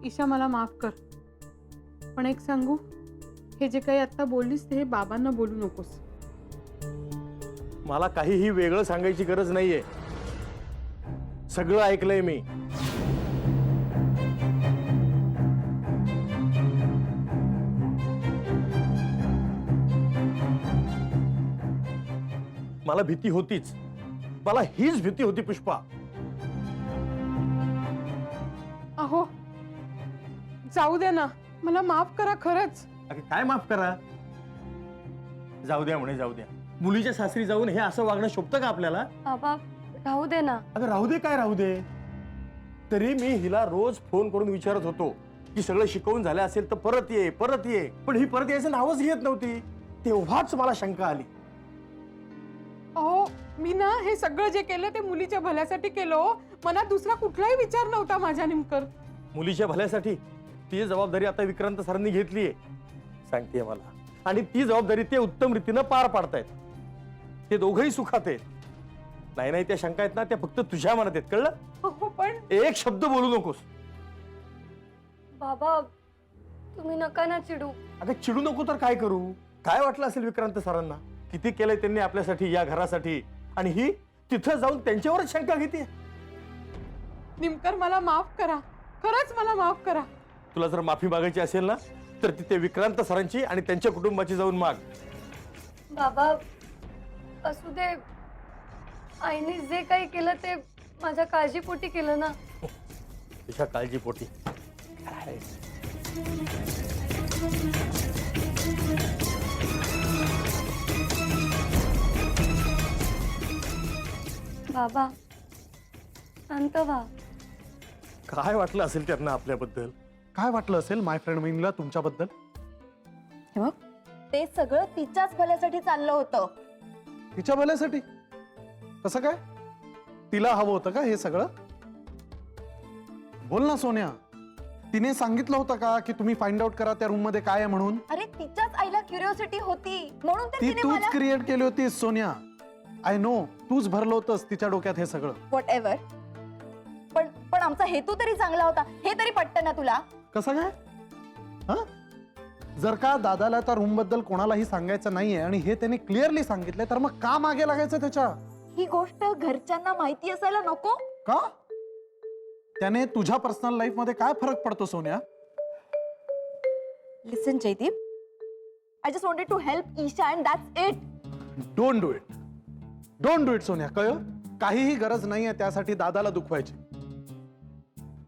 ईशा मला माफ कर, पण एक सांगू, हे जे काही आता बोललीस ते हे बाबांना बोलू नकोस. मला काहीही वेगळं सांगायची गरज नाहीये. सगळं ऐकलंय मी. मला भीती होतीच. मला हीच भीती होती पुष्पा. अहो जाऊ दे ना, मला माफ करा खरंच. अगं काय माफ करा. जाऊ द्या म्हणे जाऊ द्या. मुलीच्या सासरी जाऊन हे असं वागणं शोभतं का आपल्याला? बाबा राहू दे ना. अगं राहू दे काय राहू दे. तरी मी हिला रोज फोन करून विचारत होतो की सगळं शिकवून झालं असेल तर परत ये परत ये, पण ही परत यायचं नावच घेत नव्हती. तेव्हाच मला शंका आली. अहो मी ना हे सगळं जे केलं ते मुलीच्या भल्यासाठी केलं. मनात दुसरा कुठलाही विचार नव्हता माझ्या. निमकर मुलीच्या भल्यासाठी ती जबाबदारी आता विक्रांत सरांनी घेतलीये सांगतेय मला, आणि ती जबाबदारी ते उत्तम रीतीनं पार पाडतायत. ते दोघंही सुखात आहेत. नाही नाही त्या शंका आहेत ना त्या फक्त तुझ्या मनात आहेत, कळलं? हो पण एक शब्द बोलू नकोस. बाबा तुम्ही नका ना चिडू. अगं चिडू नको तर काय करू? काय वाटलं असेल विक्रांत सरांना? किती केलंय त्यांनी आपल्यासाठी, या घरासाठी, आणि ही तिथं जाऊन त्यांच्यावरच शंका घेते. निमकर मला माफ करा, खरंच मला माफ करा. तुला जर माफी मागायची असेल ना तर तिथे विक्रांत सरांची आणि त्यांच्या कुटुंबाची जाऊन माग. बाबा असू दे. आईने जे काही केलं ते माझ्या काळजीपोटी केलं ना. तुझ्या काळजीपोटी काय? बाबा शांत व्हा. काय वाटलं असेल त्यांना आपल्याबद्दल? काय वाटलं असेल माय फ्रेंड वहिनीला तुमच्याबद्दल? हे बघ, ते सगळं तिच्याच भल्यासाठी चाललं होतं. तिच्या भल्यासाठी? कसं काय? तिला हवं होतं का हे सगळं? बोल ना सोन्या. तिने सांगितलं होतं का की तुम्ही फाइंड आउट करा त्या रूम मध्ये काय आहे म्हणून? अरे तिच्याच आईला क्युरिओसिटी होती म्हणून तर ती तिने तूच मला क्रिएट केली होतीस सोन्या. आय नो, तूच भरलं होतंस तिच्या डोक्यात हे सगळं. What ever. पण पण आमचा हेतू तरी चांगला होता, हे तरी पटतं ना तुला? कसं काय? हा? जर का दादाला त्या रूम बद्दल कोणालाही सांगायचं नाहीये आणि हे त्याने क्लिअरली सांगितलंय तर मग का मागे लागायचं त्याच्या? ही गोष्ट घरच्यांना माहिती असायला नको का? त्याने तुझ्या पर्सनल लाईफ मध्ये काय फरक पडतो Sonya? Listen Jaydeep, I just wanted to help Isha and that's it. Don't do it. Don't do it Sonya. कळलं? काहीही गरज नाहीये त्यासाठी दादाला दुखवायची.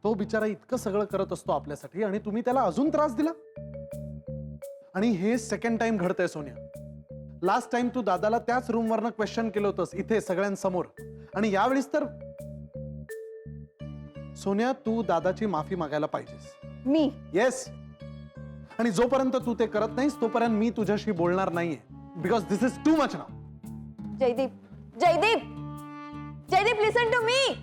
तो बिचारा इतकं सगळं करत असतो आपल्यासाठी आणि तुम्ही त्याला अजून त्रास दिला. आणि हे सेकंड टाइम घडतंय सोन्या. लास्ट टाइम तू दादाला त्याच रूम वरनं क्वेश्चन केलं होतंस इथे सगळ्यांसमोर, आणि यावेळेस तर सोन्या तू दादाची माफी मागायला पाहिजेस. मी येस. आणि जोपर्यंत तू ते करत नाहीस तोपर्यंत मी तुझ्याशी बोलणार नाहीये. Because this is too much now. Jaydeep, Jaydeep, Jaydeep, listen to me.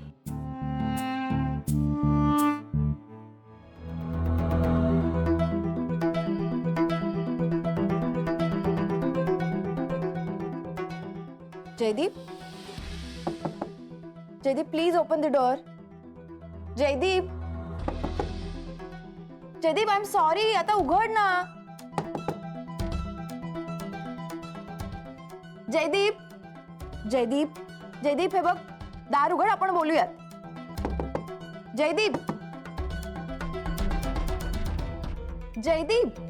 Jaydeep, Jaydeep, please open the door. Jaydeep, Jaydeep, I am sorry. आता उघड ना. जयदीप, जयदीप, जयदीप, हे बघ, दार उघड, आपण बोलूयात. जयदीप, जयदीप.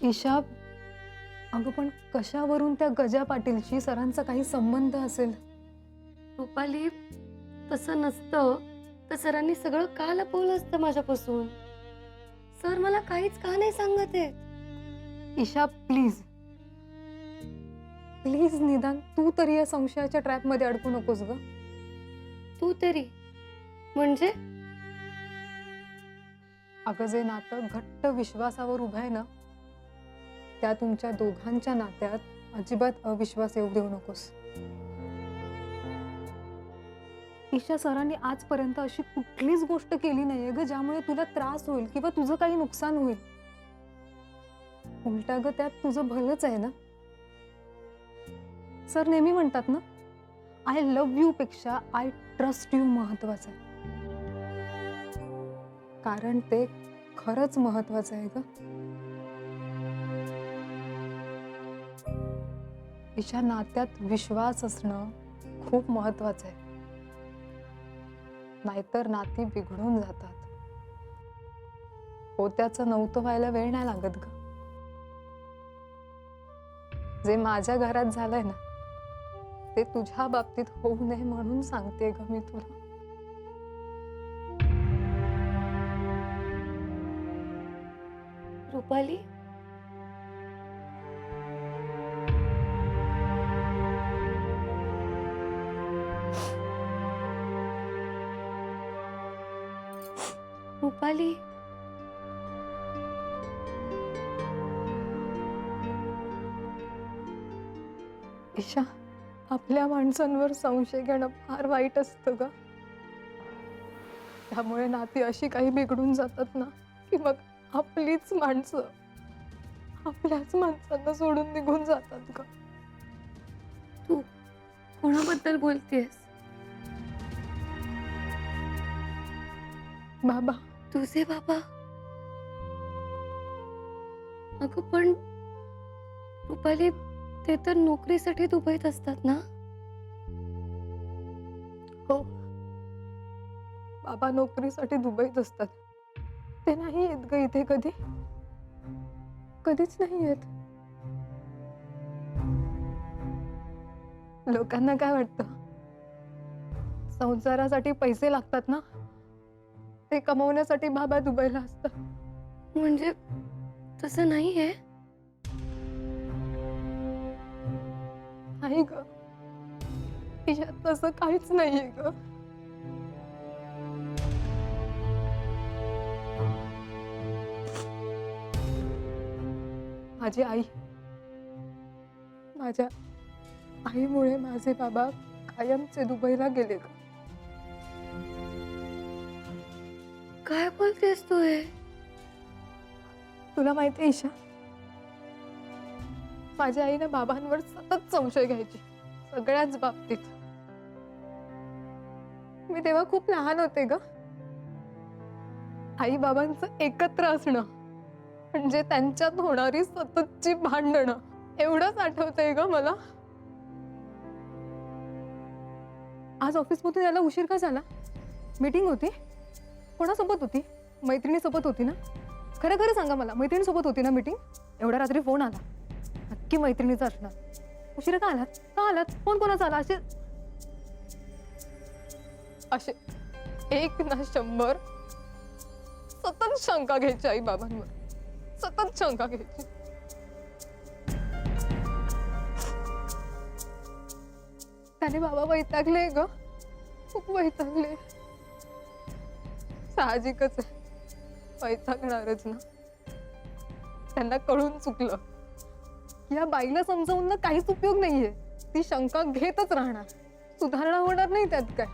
ईशा अगं पण कशावरून त्या गजा पाटीलशी सरांचा काही संबंध असेल? रुपाली तसं नसतं तर सरांनी सगळं का लपवलं असतं माझ्यापासून? सर मला काहीच का नाही सांगत आहेत. ईशा प्लीज प्लीज निदान तू तरी या संशयाच्या ट्रॅप मध्ये अडकू नकोस ग. तू तरी म्हणजे? अगं जे नातं घट्ट विश्वासावर उभं आहे ना, त्या तुमच्या दोघांच्या नात्यात अजिबात अविश्वास येऊ देऊ नकोस. ईशा सरांनी आजपर्यंत अशी कुठलीच गोष्ट केली नाहीये ग ज्यामुळे तुला त्रास होईल किंवा तुझं काही नुकसान होईल. उलटा ग त्यात तुझं भलंच आहे ना. सर नेहमी म्हणतात ना, आय लव्ह यू पेक्षा आय ट्रस्ट यू महत्वाचं आहे. कारण ते खरंच महत्वाचं आहे ग. तिच्या नात्यात विश्वास असणं खूप महत्वाचं आहे. नाहीतर नाती बिघडून जातात. होत्याचं नव्हतं व्हायला वेळ नाही लागत ग. जे माझ्या घरात झालंय ना ते तुझ्या बाबतीत होऊ नये म्हणून सांगते ग मी तुला. रुपाली, रुपाली, ईशा, आपल्या माणसांवर संशय घेणं फार वाईट असतं ग. त्यामुळे नाती अशी काही बिघडून जातात ना की मग आपलीच माणसं आपल्याच माणसांना सोडून निघून जातात ग. तू कोणाबद्दल बोलतेस? बाबा, तुझे बाबा? अगं पण रुपाली, ते तर नोकरीसाठी दुबईत असतात ना? हो, बाबा नोकरीसाठी दुबईत असतात. ते नाही येत ग इथे कधी. कधीच नाही येत. लोकांना काय वाटतं, संसारासाठी पैसे लागतात ना, ते कमवण्यासाठी बाबा दुबईला असतात. म्हणजे तसं नाहीये. नाही ग, तिच्यात तसं काहीच नाहीये ग. माझी आई, माझ्या आईमुळे माझे बाबा कायमचे दुबईला गेले ग. काय बोलतेस तू हे? तुला माहिती आहे ईशा, माझ्या आईने बाबांवर सतत संशय घ्यायची, सगळ्याच बाबतीत. मी तेव्हा खूप लहान होते ग. आई बाबांचं एकत्र असणं म्हणजे त्यांच्यात होणारी सततची भांडणं एवढंच आठवतंय ग मला. आज ऑफिसमधून यायला उशीर का झाला? मीटिंग होती? कोणासोबत होती? मैत्रिणीसोबत होती ना? खरं खरं सांगा मला, मैत्रिणीसोबत होती ना मीटिंग? एवढ्या रात्री फोन आला, नक्की मैत्रिणीचा असणार. उशिरा का आलात? का आलात? फोन कोणाचा आला? असे असे 1 ना 100 सतत शंका घ्यायची आई बाबांवर, सतत शंका घ्यायची. त्याने बाबा वैतागले ग, खूप वैतागले. साहजिकच आहे, वैतागणारच ना. त्यांना कळून चुकलं, या बाईला समजावून ना काहीच उपयोग नाहीये. ती शंका घेतच राहणार, सुधारणा होणार नाही त्यात काय.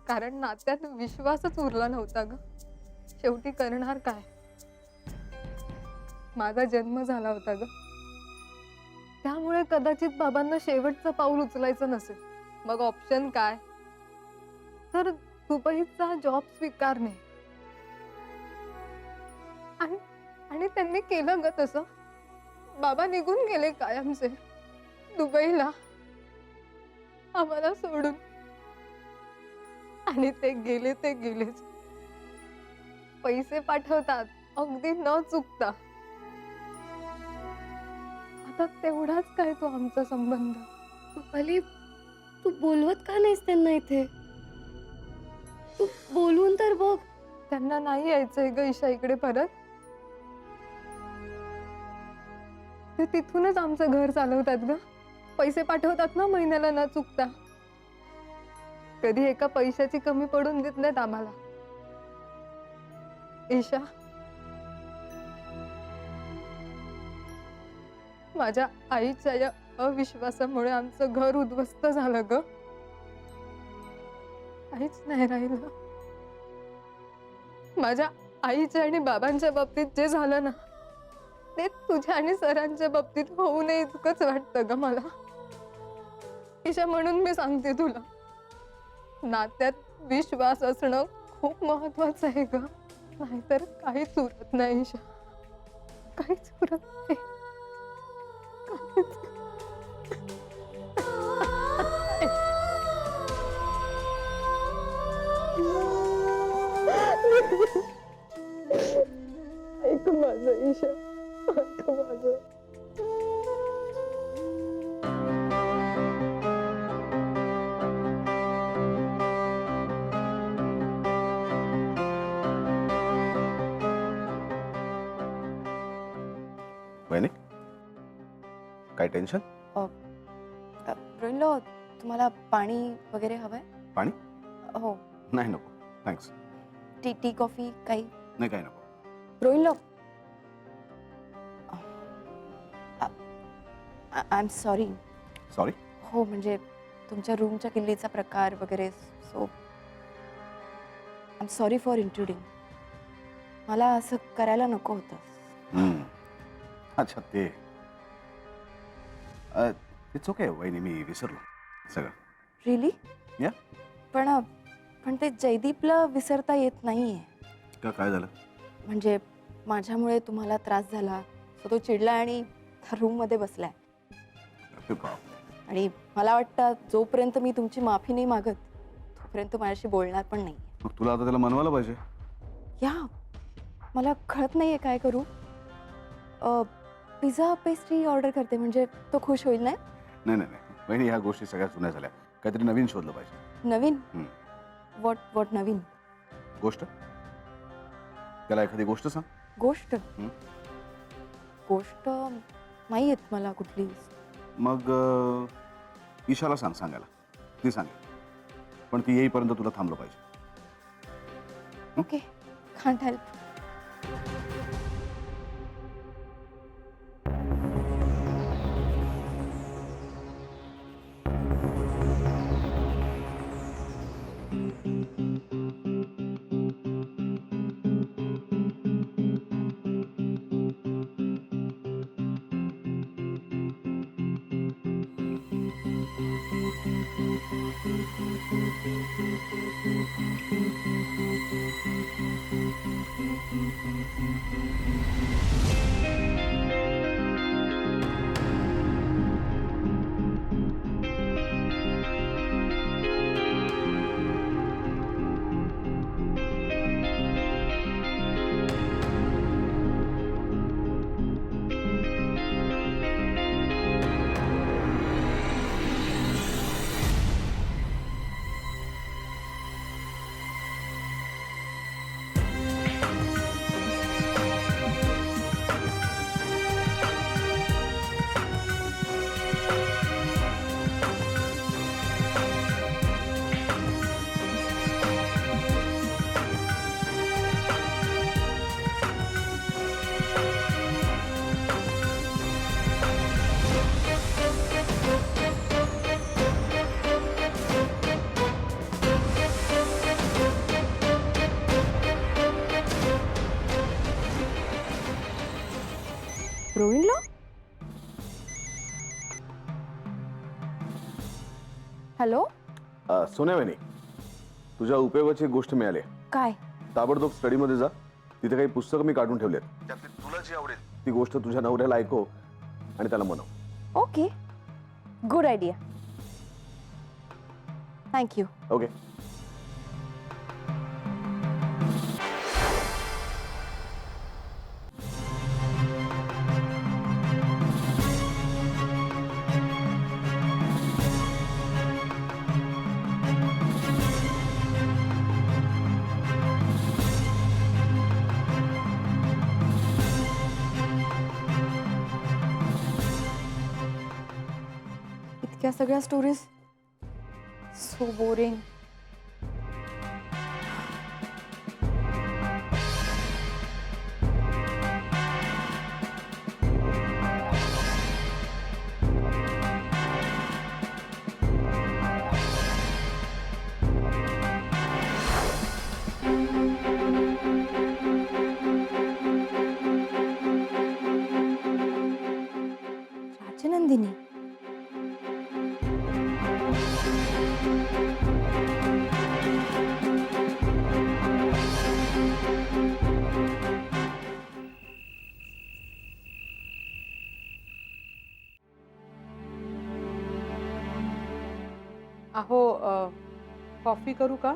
कारण नात्यात विश्वासच उरला नव्हता ग. शेवटी करणार काय? माझा जन्म झाला होता ग, त्यामुळे कदाचित बाबांना शेवटचं पाऊल उचलायचं नसेल. मग ऑप्शन काय? तर दुबईचा जॉब स्वीकारणे. आणि त्यांनी केलं ग तसं. बाबा निघून गेले कायमचे दुबईला, आम्हाला सोडून. आणि ते गेलेच. पैसे पाठवतात अगदी न चुकता. आता तेवढाच काय तो आमचा संबंध. रुपाली, तू बोलवत का नाहीस त्यांना इथे? तू बोलून तर बघ. त्यांना नाही यायचंय ग ईशा इकडे परत. ते तिथूनच आमचं घर चालवतात ग. पैसे पाठवतात ना महिन्याला न चुकता. कधी एका पैशाची कमी पडून देत नाहीत आम्हाला. ईशा, माझ्या आईच्या या अविश्वासामुळे आमचं घर उद्ध्वस्त झालं ग. काहीच नाही राहिलं. माझ्या आईच्या आणि बाबांच्या बाबतीत जे झालं ना, ते तुझ्या आणि सरांच्या बाबतीत होऊ नये इतकंच वाटतं ग मला. ईशा, म्हणून मी सांगते तुला, नात्यात विश्वास असणं खूप महत्वाचं आहे ग. नाहीतर काहीच उरत नाही ईशा, काहीच उरत नाही. काहीच. ऐक माझं ईशा, ऐक माझं. वहिनी काय टेन्शन? रोहिणलो, तुम्हाला पाणी वगैरे हवंय? पाणी? हो. नाही नको थँक्स. टी कॉफी काही? नाही काय नको. रोहिणलो, आय एम सॉरी. सॉरी? हो, म्हणजे तुमच्या रूमच्या किल्लीचा प्रकार वगैरे. So I am sorry for intruding. मला असं करायला नको होतं. अच्छा ते इट्स ओके वहिनी, मी विसरलो सगळं. रिली? या. पण ते जयदीपला विसरता येत नाहीये. का काय झालं? म्हणजे माझ्यामुळे तुम्हाला त्रास झाला, सो तो चिडला आणि रूममध्ये बसलाय. अरे बापरे. आणि मला वाटतं जोपर्यंत मी तुमची माफी नाही मागत तोपर्यंत माझ्याशी बोलणार पण नाही. मग तुला आता त्याला मनवायला पाहिजे. या, मला कळत नाहीये काय करू. पिझ्झा पेस्ट्री ऑर्डर करते, म्हणजे तो खुश होईल. नाही नाही नाही नाही वहिनी, ह्या गोष्टी सगळ्या जुन्या झाल्या. काहीतरी नवीन शोधलं पाहिजे. नवीन? वॉट नवीन गोष्ट? त्याला एखादी गोष्ट सांग. गोष्ट? गोष्ट नाही येत मला कुठली. मग ईशाला सांगायला. ती सांगेल, पण ती येईपर्यंत तुला थांबलं पाहिजे. Okay, can't help. रोहिणला? हॅलो. सोन्या वहिनी, तुझ्या उपयोगाची एक गोष्ट मिळाली. काय? ताबडतोब स्टडीमध्ये जा. तिथे काही पुस्तकं मी काढून ठेवलेत. त्यातली तुला जी आवडेल ती गोष्ट तुझ्या नवऱ्याला ऐकव आणि त्याला मनव. Okay, good idea. Thank you. Okay. इतक्या सगळ्या स्टोरीज, सो बोरिंग. राजनंदिनी. अहो कॉफी करू का?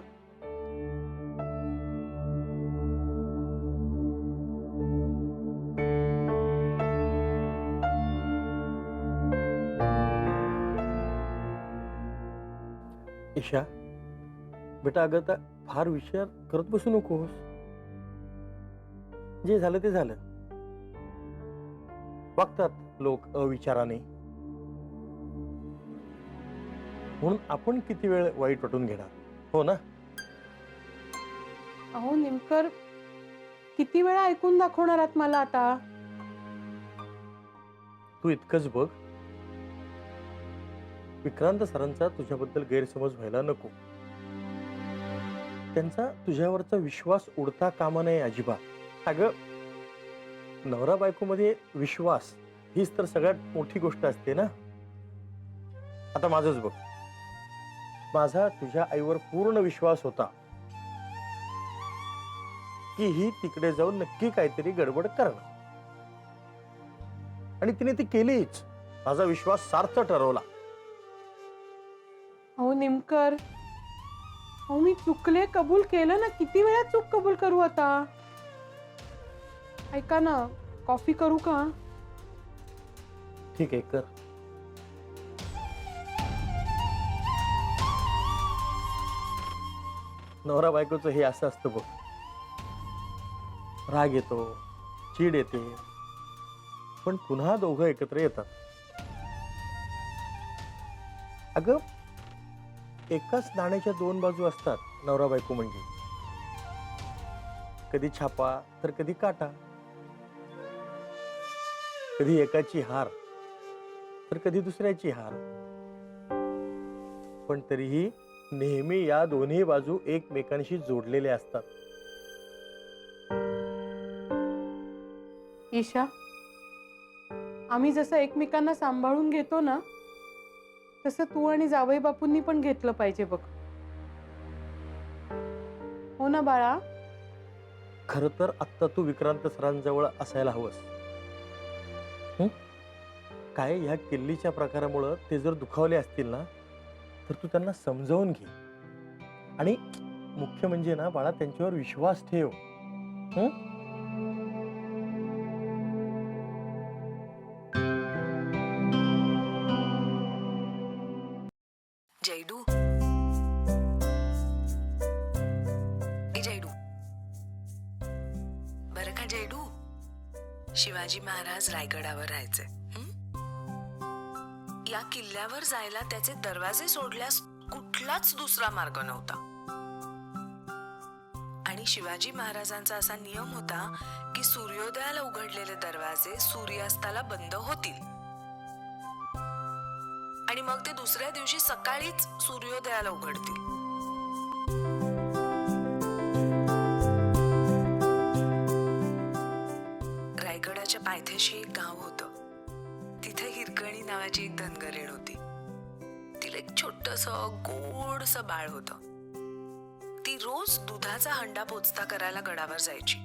ईशा बेटा, अगं आता फार विचार करत बसू नकोस. जे झालं ते झालं. वागतात लोक अविचाराने, म्हणून आपण किती वेळ वाईट वाटून घेणार, हो ना? अहो नेमकर किती वेळा ऐकून दाखवणार आहात मला आता? तू इतकंच बघ, विक्रांत सरांचा तुझ्याबद्दल गैरसमज व्हायला नको. त्यांचा तुझ्यावरचा विश्वास उडता कामा नये अजिबात. अगं, नवरा बायकोमध्ये विश्वास हीच तर सगळ्यात मोठी गोष्ट असते ना. आता माझंच बघ, माझा तुझ्या आईवर पूर्ण विश्वास होता की ही तिकडे जाऊन नक्की काहीतरी गडबड करणार, आणि तिने ती केलीच. माझा विश्वास सार्थ ठरवला. अहो नेमकर, अहो मी चुकले कबूल केलं ना. किती वेळा चूक कबूल करू आता? ऐका ना, कॉफी करू का? ठीक आहे, कर. नवरा बायकोचं हे असं असतं बघ. राग येतो, चीड येते, पण पुन्हा दोघं एकत्र येतात. अगं, एकाच नाण्याच्या दोन बाजू असतात नवरा बायको म्हणजे. कधी छापा तर कधी काटा, कधी एकाची हार तर कधी दुसऱ्याची हार, पण तरीही नेहमी या दोन्ही बाजू एकमेकांशी जोडलेल्या असतात. ईशा, आम्ही जसं एकमेकांना सांभाळून घेतो ना, तसं तू आणि जावई बापूंनी पण घेतलं पाहिजे बघ. हो ना बाळा? खर तर आत्ता तू विक्रांत सरांजवळ असायला हवंस. काय ह्या किल्लीच्या प्रकारामुळं ते जर दुखावले असतील ना, तर तू त्यांना समजावून घे, आणि मुख्य म्हणजे ना बाळा, त्यांच्यावर विश्वास ठेव. जैडू, ए जैडू, बरं का जैडू, शिवाजी महाराज रायगडावर राहायचे. या किल्ल्यावर जायला त्याचे दरवाजे सोडल्यास कुठलाच दुसरा मार्ग नव्हता. आणि शिवाजी महाराजांचा असा नियम होता की सूर्योदयाला उघडलेले दरवाजे सूर्यास्ताला बंद होतील, आणि मग ते दुसऱ्या दिवशी सकाळीच सूर्योदयाला उघडतील. रायगडाच्या पायथ्याशी एक गाव होतं. तिथे हिरकणी नावाची एक धनगरेण होती. तिला एक छोटंसं गोडसं बाळ होतं. ती रोज दुधाचा हंडा पोचता करायला गडावर जायची,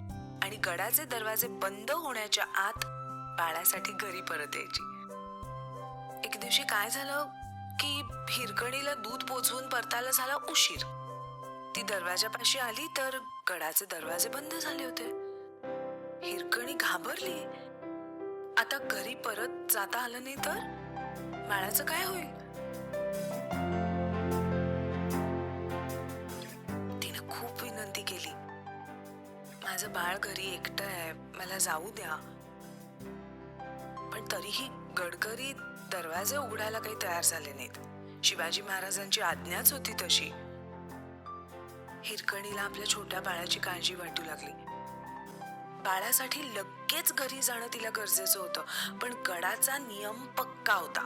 आणि गडाचे दरवाजे बंद होण्याच्या आत बाळासाठी घरी परत यायची. एक दिवशी काय झालं की हिरकणीला दूध पोचवून परतायला झाला उशीर. ती दरवाजापाशी आली तर गडाचे दरवाजे बंद झाले होते. हिरकणी घाबरली. आता घरी परत जाता आलं नाही तर बाळाचं काय होईल? तिने खूप विनंती केली, माझं बाळ घरी एकटं आहे, मला जाऊ द्या. पण तरीही गडकरी दरवाजे उघडायला काही तयार झाले नाहीत. शिवाजी महाराजांची आज्ञाच होती तशी. हिरकणीला आपल्या छोट्या बाळाची काळजी वाटू लागली. बाळासाठी लगेच घरी जाणं तिला गरजेचं होतं, पण गडाचा नियम पक्का होता.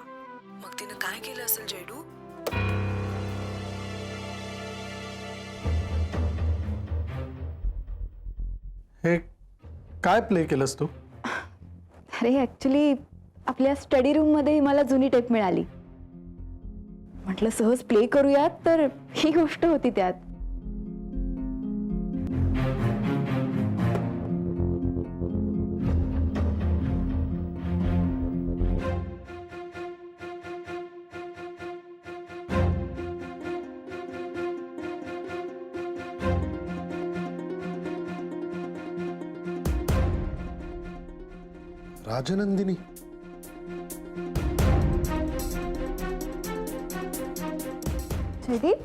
मग तिनं काय केलं असेल जैडू? हे काय प्ले केलंस तू? अरे ऍक्च्युली आपल्या स्टडी रूम मध्ये मला जुनी टेप मिळाली. म्हटलं सहज प्ले करूयात, तर ही गोष्ट होती त्यात. राजनंदिनी. जयदीप